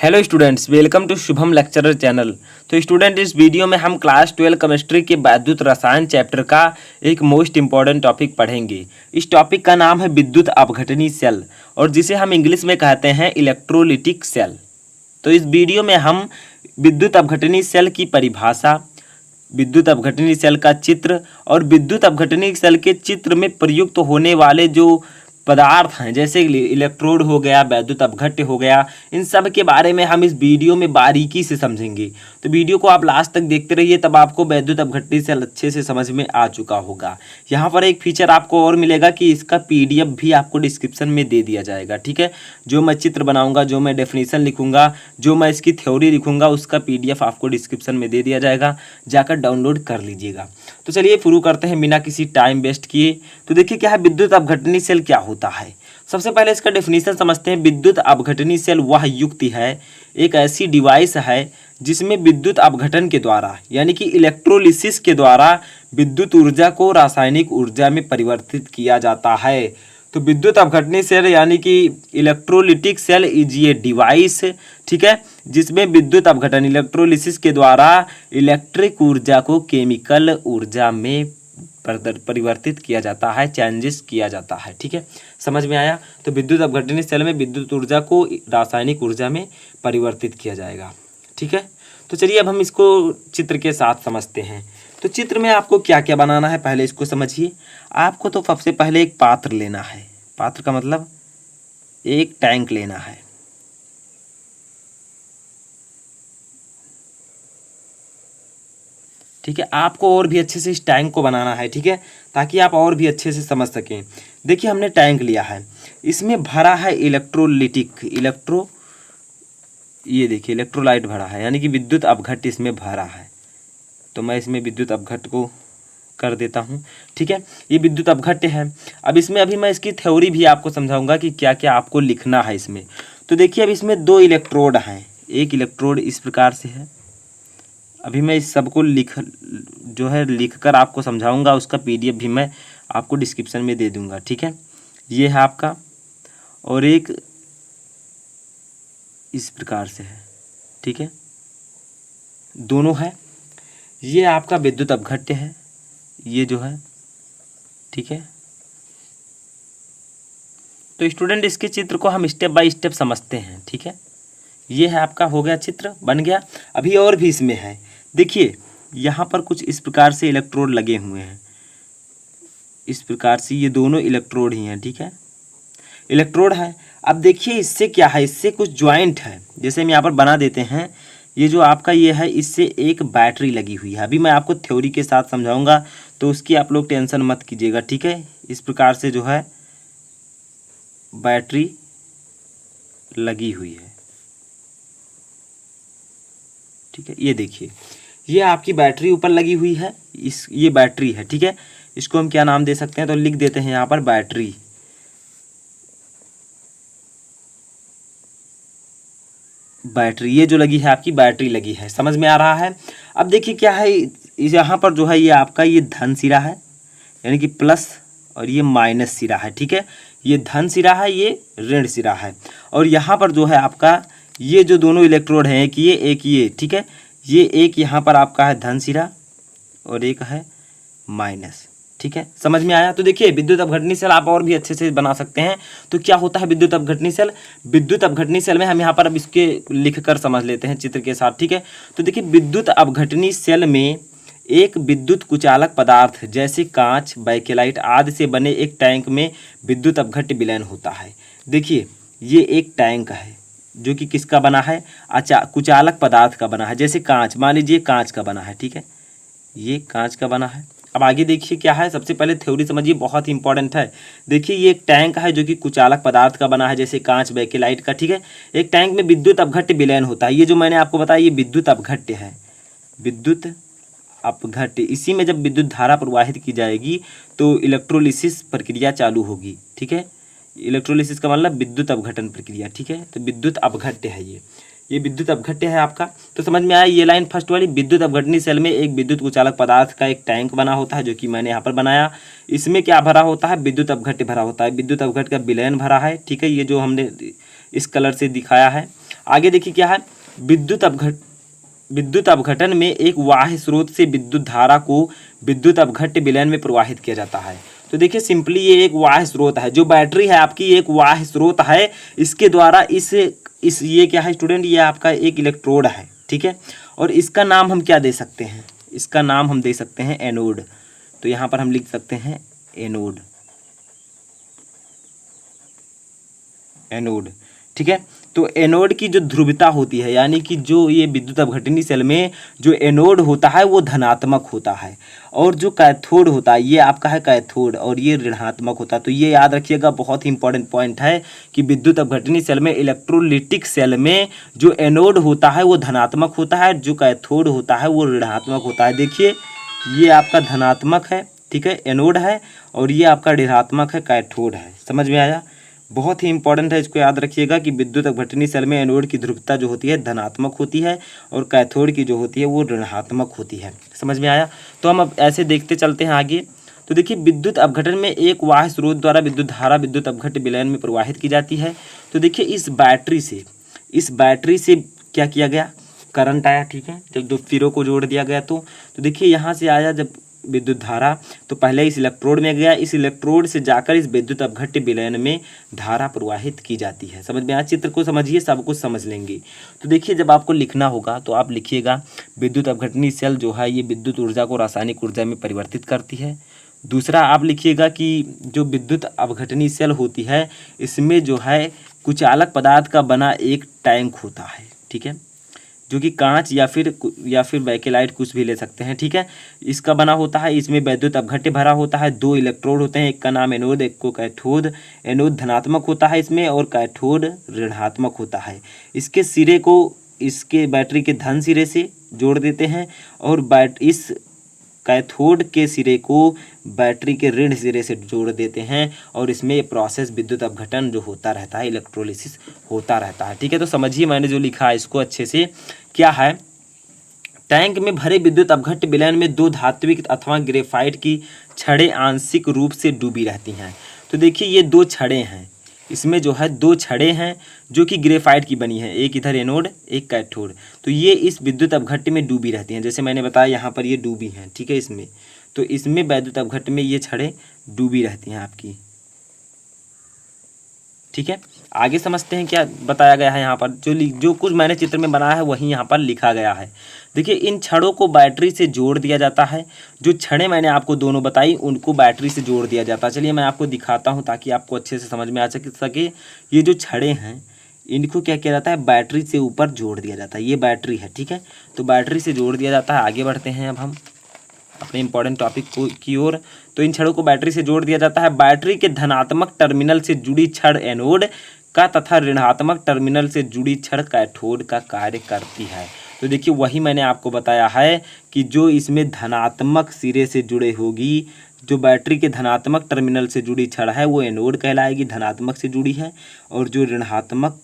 Hello students, welcome to Shubham lecturer channel. तो student, इस video में हम क्लास 12 केमिस्ट्री के वैद्युत रसायन चैप्टर का एक मोस्ट इम्पॉर्टेंट टॉपिक पढ़ेंगे। इस टॉपिक का नाम है विद्युत अपघटनी सेल, और जिसे हम इंग्लिश में कहते हैं इलेक्ट्रोलिटिक सेल। तो इस वीडियो में हम विद्युत अपघटनी सेल की परिभाषा, विद्युत अपघटनी सेल का चित्र और विद्युत अपघटनी सेल के चित्र में प्रयुक्त होने वाले जो पदार्थ हैं, जैसे इलेक्ट्रोड हो गया, वैद्युत अपघट्य हो गया, इन सब के बारे में हम इस वीडियो में बारीकी से समझेंगे। तो वीडियो को आप लास्ट तक देखते रहिए, तब आपको वैद्युत अपघट्य सेल अच्छे से समझ में आ चुका होगा। यहाँ पर एक फीचर आपको और मिलेगा कि इसका पीडीएफ भी आपको डिस्क्रिप्शन में दे दिया जाएगा, ठीक है। जो मैं चित्र बनाऊंगा, जो मैं डेफिनेशन लिखूंगा, जो मैं इसकी थ्योरी लिखूंगा, उसका पीडीएफ आपको डिस्क्रिप्शन में दे दिया जाएगा, जाकर डाउनलोड कर लीजिएगा। तो चलिए शुरू करते हैं बिना किसी टाइम वेस्ट किए। तो देखिए क्या है विद्युत अपघटनी सेल क्या होता है। सबसे पहले इसका डेफिनेशन समझते हैं। विद्युत अपघटनी सेल वह युक्ति है, एक ऐसी डिवाइस है जिसमें विद्युत अपघटन के द्वारा यानी कि इलेक्ट्रोलिसिस के द्वारा विद्युत ऊर्जा को रासायनिक ऊर्जा में परिवर्तित किया जाता है। तो विद्युत अपघटनी सेल यानी कि इलेक्ट्रोलिटिक सेल इज ये डिवाइस, ठीक है, जिसमें विद्युत अपघटन इलेक्ट्रोलिसिस के द्वारा इलेक्ट्रिक ऊर्जा को केमिकल ऊर्जा में परिवर्तित किया जाता है, चेंजेस किया जाता है, ठीक है। समझ में आया। तो विद्युत अपघटनी सेल में विद्युत ऊर्जा को रासायनिक ऊर्जा में परिवर्तित किया जाएगा, ठीक है। तो चलिए अब हम इसको चित्र के साथ समझते हैं। तो चित्र में आपको क्या क्या बनाना है पहले इसको समझिए। आपको तो सबसे पहले एक पात्र लेना है। पात्र का मतलब एक टैंक लेना है, ठीक है। आपको और भी अच्छे से इस टैंक को बनाना है, ठीक है, ताकि आप और भी अच्छे से समझ सकें। देखिए हमने टैंक लिया है, इसमें भरा है इलेक्ट्रोलिटिक ये देखिए इलेक्ट्रोलाइट भरा है, यानी कि विद्युत अपघट्य इसमें भरा है। तो मैं इसमें विद्युत अपघट्य को कर देता हूँ, ठीक है। ये विद्युत अपघट्य है। अब इसमें अभी मैं इसकी थ्योरी भी आपको समझाऊंगा कि क्या क्या आपको लिखना है इसमें। तो देखिए अब इसमें दो इलेक्ट्रोड हैं, एक इलेक्ट्रोड इस प्रकार से है। अभी मैं इस सबको लिख कर आपको समझाऊंगा, उसका पीडीएफ भी मैं आपको डिस्क्रिप्शन में दे दूंगा, ठीक है। ये है आपका, और एक इस प्रकार से है, ठीक है, दोनों है। ये आपका विद्युत अपघट्य है, ये जो है, ठीक है। तो स्टूडेंट इसके चित्र को हम स्टेप बाय स्टेप समझते हैं, ठीक है। ये है आपका, हो गया, चित्र बन गया। अभी और भी इसमें है। देखिए यहाँ पर कुछ इस प्रकार से इलेक्ट्रोड लगे हुए हैं, इस प्रकार से ये दोनों इलेक्ट्रोड ही हैं, ठीक है, इलेक्ट्रोड है। अब देखिए इससे क्या है, इससे कुछ ज्वाइंट है, जैसे हम यहाँ पर बना देते हैं। ये जो आपका ये है, इससे एक बैटरी लगी हुई है। अभी मैं आपको थ्योरी के साथ समझाऊंगा, तो उसकी आप लोग टेंशन मत कीजिएगा, ठीक है। इस प्रकार से जो है बैटरी लगी हुई है, ठीक है। ये देखिए ये आपकी बैटरी ऊपर लगी हुई है, ये बैटरी है, ठीक है। इसको हम क्या नाम दे सकते हैं, तो लिख देते हैं यहाँ पर बैटरी। बैटरी ये जो लगी है आपकी बैटरी लगी है, समझ में आ रहा है। अब देखिए क्या है, यहाँ पर जो है ये आपका ये धन सिरा है, यानी कि प्लस, और ये माइनस सिरा है, ठीक है। ये धन सिरा है, ये ऋण सिरा है। और यहाँ पर जो है आपका ये जो दोनों इलेक्ट्रोड हैं, एक ये, ठीक है। ये एक यहाँ पर आपका है धन सिरा और एक है माइनस, ठीक है। समझ में आया। तो देखिए विद्युत अपघटनी सेल आप और भी अच्छे से बना सकते हैं। तो क्या होता है विद्युत अपघटनी सेल। विद्युत अपघटनी सेल में हम यहाँ पर अब इसके लिख कर समझ लेते हैं चित्र के साथ, ठीक है। तो देखिए विद्युत अपघटनी सेल में एक विद्युत कुचालक पदार्थ जैसे कांच, बैकेलाइट आदि से बने एक टैंक में विद्युत अपघट्य विलयन होता है। देखिए ये एक टैंक है जो कि किसका बना है, कुचालक पदार्थ का बना है। जैसे कांच, मान लीजिए कांच का बना है, ठीक है, ये कांच का बना है। अब आगे देखिए क्या है, सबसे पहले थ्योरी समझिए, बहुत ही इंपॉर्टेंट है। देखिए ये एक टैंक है जो कि कुचालक पदार्थ का बना है, जैसे कांच, बैकेलाइट का, ठीक है। एक टैंक में विद्युत अपघट्य विलयन होता है। ये जो मैंने आपको बताया ये विद्युत अपघट्य है, विद्युत अपघट्य। इसी में जब विद्युत धारा प्रवाहित की जाएगी तो इलेक्ट्रोलिसिस प्रक्रिया चालू होगी, ठीक है। इलेक्ट्रोलिसिस का मतलब विद्युत अपघटन प्रक्रिया, ठीक है। तो विद्युत अपघट्य है ये विद्युत अपघट्य है आपका। तो समझ में आया ये लाइन फर्स्ट वाली। विद्युत अपघटनी सेल में एक विद्युत कुचालक पदार्थ का एक टैंक बना होता है, जो कि मैंने यहाँ पर बनाया। इसमें क्या भरा होता है, विद्युत अपघट्य भरा होता है, विद्युत अपघट्य का विलयन भरा है, ठीक है। ये जो हमने इस कलर से दिखाया है। आगे देखिए क्या है, विद्युत अपघटन में एक बाह्य स्रोत से विद्युत धारा को विद्युत अपघट्य विलयन में प्रवाहित किया जाता है। तो देखिए सिंपली ये एक बाह्य स्रोत है, जो बैटरी है आपकी एक बाह्य स्रोत है, इसके द्वारा इस ये क्या है स्टूडेंट, ये आपका एक इलेक्ट्रोड है, ठीक है। और इसका नाम हम क्या दे सकते हैं, इसका नाम हम दे सकते हैं एनोड। तो यहाँ पर हम लिख सकते हैं एनोड, एनोड, ठीक है। तो एनोड की जो ध्रुवता होती है, यानी कि जो ये विद्युत अपघटनी सेल में जो एनोड होता है वो धनात्मक होता है, और जो कैथोड होता है ये आपका है कैथोड, और ये ऋणात्मक होता है। तो ये याद रखिएगा, बहुत ही इंपॉर्टेंट पॉइंट है कि विद्युत अपघटनी सेल में, इलेक्ट्रोलिटिक सेल में जो एनोड होता है वो धनात्मक होता है, जो कैथोड होता है वो ऋणात्मक होता है। देखिए ये आपका धनात्मक है, ठीक है, एनोड है, और ये आपका ऋणात्मक है, कैथोड है। समझ में आया, बहुत ही इंपॉर्टेंट है, इसको याद रखिएगा कि विद्युत अपघटनी सेल में एनोड की ध्रुवता जो होती है धनात्मक होती है, और कैथोड की जो होती है वो ऋणात्मक होती है। समझ में आया। तो हम अब ऐसे देखते चलते हैं आगे। तो देखिए विद्युत अपघटन में एक बाह्य स्रोत द्वारा विद्युत धारा विद्युत अपघट्य विलयन में प्रवाहित की जाती है। तो देखिए इस बैटरी से क्या किया गया, करंट आया, ठीक है, जब दो सिरों को जोड़ दिया गया तो देखिए यहाँ से आया जब विद्युत धारा, तो पहले इस इलेक्ट्रोड में गया, इस इलेक्ट्रोड से जाकर इस विद्युत अपघट्य विलयन में धारा प्रवाहित की जाती है। समझ में आया, चित्र को समझिए, सब कुछ समझ लेंगे। तो देखिए जब आपको लिखना होगा तो आप लिखिएगा विद्युत अपघटनी सेल जो है ये विद्युत ऊर्जा को रासायनिक ऊर्जा में परिवर्तित करती है। दूसरा आप लिखिएगा कि जो विद्युत अपघटनी सेल होती है इसमें जो है कुचालक पदार्थ का बना एक टैंक होता है, ठीक है, जो कि कांच या फिर बैकेलाइट कुछ भी ले सकते हैं, ठीक है, इसका बना होता है। इसमें विद्युत अपघट्य भरा होता है, दो इलेक्ट्रोड होते हैं, एक का नाम एनोड, एक को कैथोड। एनोड धनात्मक होता है इसमें, और कैथोड ऋणात्मक होता है। इसके सिरे को इसके बैटरी के धन सिरे से जोड़ देते हैं, और इस कैथोड के सिरे को बैटरी के ऋण सिरे से जोड़ देते हैं, और इसमें प्रोसेस विद्युत अपघटन जो होता रहता है, इलेक्ट्रोलिसिस होता रहता है, ठीक है। तो समझिए मैंने जो लिखा है इसको अच्छे से, क्या है, टैंक में भरे विद्युत अपघट्य विलयन में दो धात्विक अथवा ग्रेफाइट की छड़ें आंशिक रूप से डूबी रहती हैं। तो देखिए ये दो छड़ें हैं, इसमें जो है दो छड़ें हैं जो कि ग्रेफाइट की बनी है, एक इधर एनोड एक कैथोड। तो ये इस विद्युत अपघट्य में डूबी रहती हैं, जैसे मैंने बताया यहाँ पर ये डूबी हैं, ठीक है, इसमें। तो इसमें विद्युत अपघट्य में ये छड़ें डूबी रहती हैं आपकी, ठीक है। आगे समझते हैं क्या बताया गया है यहाँ पर, जो कुछ मैंने चित्र में बनाया है वही यहाँ पर लिखा गया है। देखिए इन छड़ों को बैटरी से जोड़ दिया जाता है, जो छड़ें मैंने आपको दोनों बताई उनको बैटरी से जोड़ दिया जाता है। चलिए मैं आपको दिखाता हूँ ताकि आपको अच्छे से समझ में आ सके। ये जो छड़ें हैं इनको क्या किया जाता है, बैटरी से ऊपर जोड़ दिया जाता है, ये बैटरी है, ठीक है, तो बैटरी से जोड़ दिया जाता है। आगे बढ़ते हैं अब हम अपने इंपॉर्टेंट टॉपिक की ओर। तो इन छड़ों को बैटरी से जोड़ दिया जाता है। बैटरी के धनात्मक टर्मिनल से जुड़ी छड़ एनोड का तथा ऋणात्मक टर्मिनल से जुड़ी छड़ कैथोड का कार्य करती है। तो देखिए वही मैंने आपको बताया है कि जो इसमें धनात्मक सिरे से जुड़े होगी, जो बैटरी के धनात्मक टर्मिनल से जुड़ी छड़ है वो एनोड कहलाएगी, धनात्मक से जुड़ी है, और जो ऋणात्मक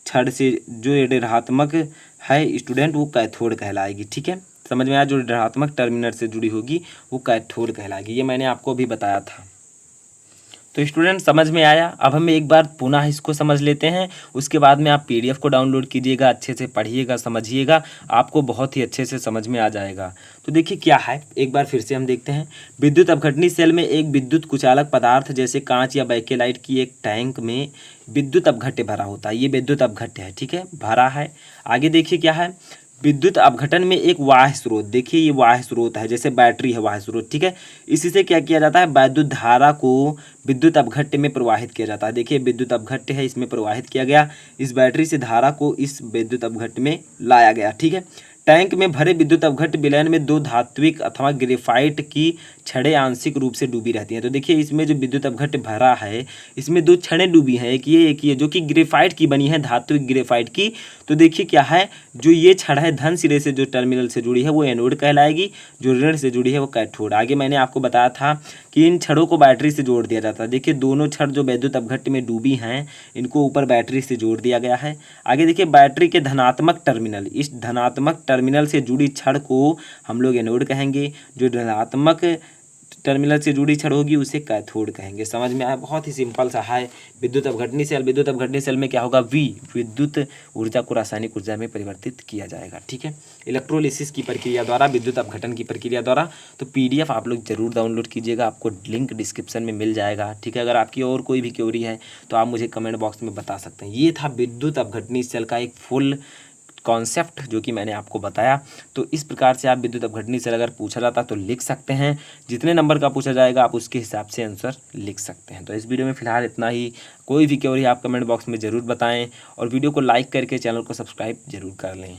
छड़ से जो ऋणात्मक है स्टूडेंट वो कैथोड कहलाएगी, ठीक है। समझ में आया, जो ऋणात्मक टर्मिनल से जुड़ी होगी वो कैथोड कहलाएगी, ये मैंने आपको अभी बताया था। तो स्टूडेंट समझ में आया। अब हम एक बार पुनः इसको समझ लेते हैं, उसके बाद में आप पीडीएफ को डाउनलोड कीजिएगा, अच्छे से पढ़िएगा, समझिएगा, आपको बहुत ही अच्छे से समझ में आ जाएगा। तो देखिए क्या है, एक बार फिर से हम देखते हैं। विद्युत अपघटनी सेल में एक विद्युत कुचालक पदार्थ जैसे कांच या बैकेलाइट की एक टैंक में विद्युत अपघट्य भरा होता है, ये विद्युत अपघट्य है, ठीक है, भरा है। आगे देखिए क्या है, विद्युत अपघटन में एक बाह्य स्रोत, देखिए ये बाह्य स्रोत है, जैसे बैटरी है बाह्य स्रोत, ठीक है, इसी से क्या किया जाता है, विद्युत धारा को विद्युत अपघट्य में प्रवाहित किया जाता है। देखिए विद्युत अपघट्य है, इसमें प्रवाहित किया गया, इस बैटरी से धारा को इस विद्युत अपघट्य में लाया गया, ठीक है। टैंक में भरे विद्युत अपघट्य विलयन में दो धात्विक अथवा ग्रेफाइट की छड़ें आंशिक रूप से डूबी रहती हैं। तो देखिए इसमें जो विद्युत अपघट्य भरा है इसमें दो छड़ें डूबी हैं, एक ये जो कि ग्रेफाइट की बनी है, धात्विक ग्रेफाइट की। तो देखिए क्या है, जो ये छड़ है धन सिरे से जो टर्मिनल से जुड़ी है वो एनोड कहलाएगी, जो ऋण से जुड़ी है वो कैथोड। आगे मैंने आपको बताया था कि इन छड़ों को बैटरी से जोड़ दिया जाता है। देखिए दोनों छड़ जो विद्युत अपघट्य में डूबी हैं इनको ऊपर बैटरी से जोड़ दिया गया है। आगे देखिए बैटरी के धनात्मक टर्मिनल, इस धनात्मक टर्मिनल से जुड़ी छड़ को हम लोग एनोड कहेंगे, जो ऋणात्मक टर्मिनल से जुड़ी छड़ होगी उसे कैथोड कहेंगे। समझ में आया? बहुत ही सिंपल सा है। विद्युत अपघटनी सेल, विद्युत अपघटनी सेल में क्या होगा, विद्युत ऊर्जा को रासायनिक ऊर्जा में परिवर्तित किया जाएगा। ठीक है, इलेक्ट्रोलिसिस की प्रक्रिया द्वारा, विद्युत अपघटन की प्रक्रिया द्वारा। तो PDF आप लोग जरूर डाउनलोड कीजिएगा, आपको लिंक डिस्क्रिप्शन में मिल जाएगा। ठीक है, अगर आपकी और कोई भी क्वेरी है तो आप मुझे कमेंट बॉक्स में बता सकते हैं। ये था विद्युत अपघटनी सेल का एक फुल कॉन्सेप्ट जो कि मैंने आपको बताया। तो इस प्रकार से आप विद्युत अपघटनी सेल अगर पूछा जाता तो लिख सकते हैं। जितने नंबर का पूछा जाएगा आप उसके हिसाब से आंसर लिख सकते हैं। तो इस वीडियो में फिलहाल इतना ही। कोई भी क्वेरी आप कमेंट बॉक्स में ज़रूर बताएं और वीडियो को लाइक करके चैनल को सब्सक्राइब जरूर कर लें।